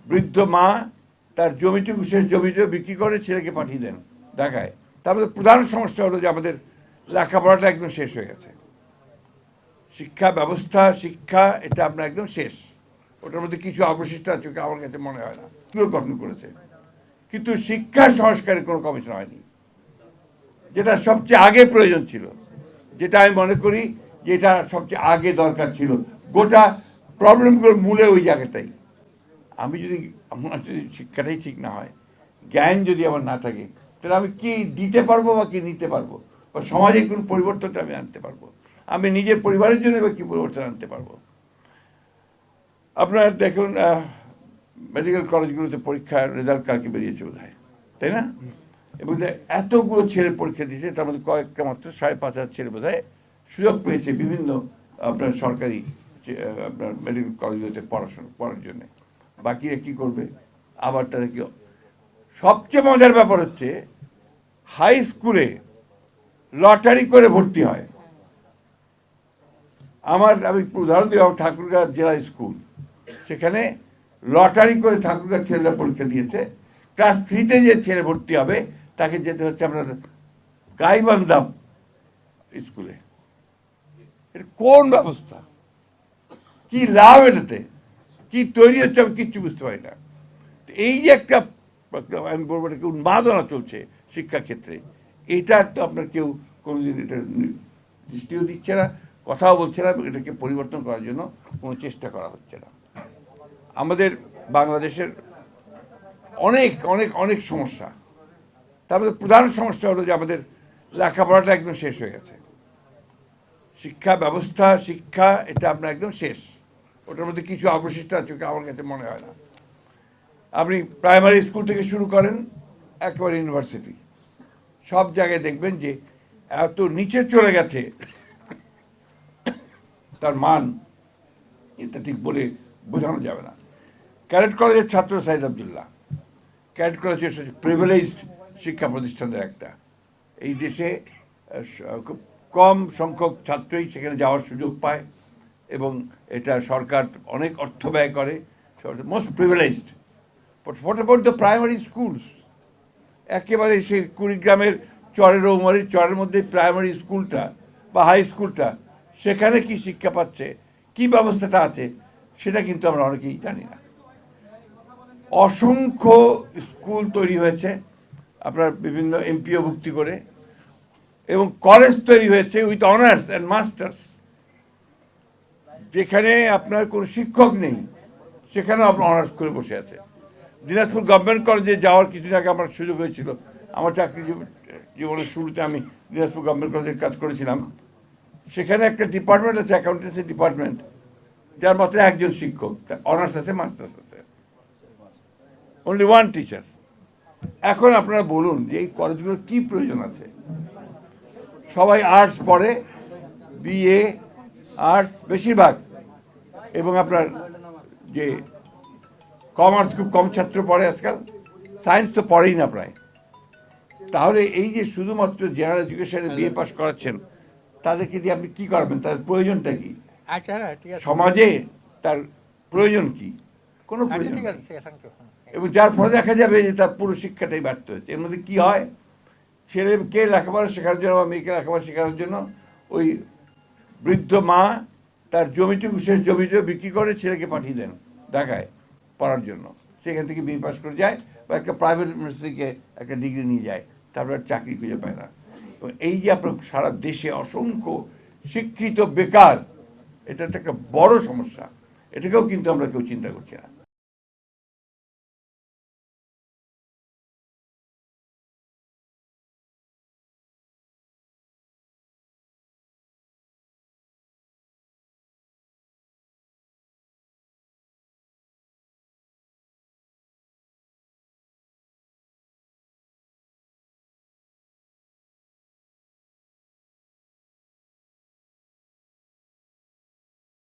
বৃদ্ধ মা তার জমিটুকু শেষ জমিটুকু বিক্রি করে ছেলেকে পাঠিয়ে দেন ঢাকায়। তারপরে প্রধান সমস্যা হলো যে আমাদের লেখাপড়াটা একদম শেষ হয়ে গেছে। শিক্ষা ব্যবস্থা, শিক্ষা এটা আপনার একদম শেষ। ওটার মধ্যে কিছু অবশিষ্ট আছে আমার কাছে মনে হয় না। কেউ গঠন করেছে, কিন্তু শিক্ষা সংস্কারের কোনো কমিশন হয়নি, যেটা সবচেয়ে আগে প্রয়োজন ছিল, যেটা আমি মনে করি যে এটা সবচেয়ে আগে দরকার ছিল। গোটা প্রবলেমগুলোর মূলে ওই জায়গাটাই। আমি যদি আমার যদি শিক্ষাটাই ঠিক না হয়, জ্ঞান যদি আমার না থাকে, তাহলে আমি কি দিতে পারবো বা কি নিতে পারবো, বা সমাজে কোন পরিবর্তনটা আমি আনতে পারবো, আমি নিজের পরিবারের জন্য বা কী পরিবর্তন আনতে পারবো। আপনার দেখুন মেডিকেল কলেজগুলোতে পরীক্ষার রেজাল্ট কালকে বেরিয়েছে বোধ হয়, তাই না? এবং এতগুলো ছেলে পরীক্ষা দিয়েছে, তার মধ্যে কয়েকটা মাত্র 5,500 ছেলে বোধ হয় সুযোগ পেয়েছে বিভিন্ন আপনার সরকারি আপনার মেডিকেল কলেজগুলোতে পড়ার জন্যে। বাকিরা কী করবে? আবার তাদেরকে, সবচেয়ে মজার ব্যাপার হচ্ছে হাই স্কুলে লটারি করে ভর্তি হয়। আমি উদাহরণ দিই, আমার ঠাকুরগাঁ জেলা স্কুল, সেখানে লটারি করে ঠাকুরগাঁ ছেলেরা পরীক্ষা দিয়েছে। ক্লাস 3-তে যে ছেলে ভর্তি হবে তাকে যেতে হচ্ছে আপনার গাইবান্ধা স্কুলে। এটা কোন ব্যবস্থা? কি লাভ এটাতে? কি তৈরি হচ্ছে আমি কিচ্ছু বুঝতে পারি না। এই যে একটা আমি বলবো এটাকে উন্মাদনা চলছে শিক্ষাক্ষেত্রে, এটা তো আপনার কেউ কোনোদিন এটা দৃষ্টিও দিচ্ছে না, কথাও বলছে না, এটাকে পরিবর্তন করার জন্য কোনো চেষ্টা করা হচ্ছে না। আমাদের বাংলাদেশের অনেক অনেক অনেক সমস্যা, তার মধ্যে প্রধান সমস্যা হলো যে আমাদের লেখাপড়াটা একদম শেষ হয়ে গেছে। শিক্ষা ব্যবস্থা, শিক্ষা এটা আপনার একদম শেষ। ওটার মধ্যে কিছু অবশিষ্ট আছে আমার কাছে মনে হয় না। আপনি প্রাইমারি স্কুল থেকে শুরু করেন একেবারে ইউনিভার্সিটি, সব জায়গায় দেখবেন যে এত নিচে চলে গেছে তার মান, এটা ঠিক বলে বোঝানো যাবে না। ক্যাডেট কলেজের ছাত্র সাইদ আবদুল্লাহ, ক্যাডেট কলেজ হচ্ছে প্রিভিলেজড শিক্ষা প্রতিষ্ঠানের একটা। এই দেশে খুব কম সংখ্যক ছাত্রই সেখানে যাওয়ার সুযোগ পায়, এবং এটা সরকার অনেক অর্থ ব্যয় করে, most privileged. But what about the primary schools? একেবারে সেই কুড়িগ্রামের চরের রৌমারির চরের মধ্যে প্রাইমারি স্কুলটা বা হাই স্কুলটা, সেখানে কি শিক্ষা পাচ্ছে, কি ব্যবস্থাটা আছে, সেটা কিন্তু আমরা অনেকেই জানি না। অসংখ্য স্কুল তৈরি হয়েছে আপনার বিভিন্ন এমপিও ভুক্তি করে, এবং কলেজ তৈরি হয়েছে উইথ অনার্স অ্যান্ড মাস্টার্স, যেখানে আপনার কোনো শিক্ষক নেই, সেখানেও আপনার অনার্স করে বসে আছে। দিনাজপুর গভর্নমেন্ট কলেজে যাওয়ার কিছুদিন আগে আমার সুযোগ হয়েছিল। আমার চাকরি জীবনের শুরুতে আমি দিনাজপুর গভর্নমেন্ট কলেজে কাজ করেছিলাম। সেখানে একটা ডিপার্টমেন্ট আছে, অ্যাকাউন্টেন্সি ডিপার্টমেন্ট, যার মাত্র একজন শিক্ষক, অনার্স আছে, মাস্টার্স আছে, অনলি ওয়ান টিচার। এখন আপনারা বলুন যে এই কলেজগুলোর কী প্রয়োজন আছে? সবাই আর্টস পড়ে, বিএ আর্টস বেশিরভাগ, এবং আপনার যে কমার্স খুব কম ছাত্র পড়ে আজকাল, সায়েন্স তো পড়েই না প্রায়। তাহলে এই যে শুধুমাত্র জেনারেল এডুকেশনে বিএ পাস করাচ্ছেন, তাদেরকে দিয়ে আপনি কী করবেন? তাদের প্রয়োজনটা কি? সমাজে তার প্রয়োজন কি? কোনো প্রয়োজন নেই। এবং যার ফলে দেখা যাবে যে তার পুরো শিক্ষাটাই ব্যর্থ হয়েছে। এর মধ্যে কী হয়? ছেলেকে লেখাপড়া শেখানোর জন্য বা মেয়েকে লেখাপড়া শেখানোর জন্য ওই বৃদ্ধ মা তার জমিটুকু শেষ জমিটুকু বিক্রি করে ছেলেকে পাঠিয়ে দেন ঢাকায় পড়ার জন্য। সেখান থেকে বিএ পাস করে যায় বা একটা প্রাইভেট ইউনিভার্সিটি থেকে একটা ডিগ্রি নিয়ে যায়, তারপর চাকরি খুঁজে পায় না। এবং এই যে আপনার সারা দেশে অসংখ্য শিক্ষিত বেকার, এটা তো একটা বড় সমস্যা। এটাকেও কিন্তু আমরা কেউ চিন্তা করছি না।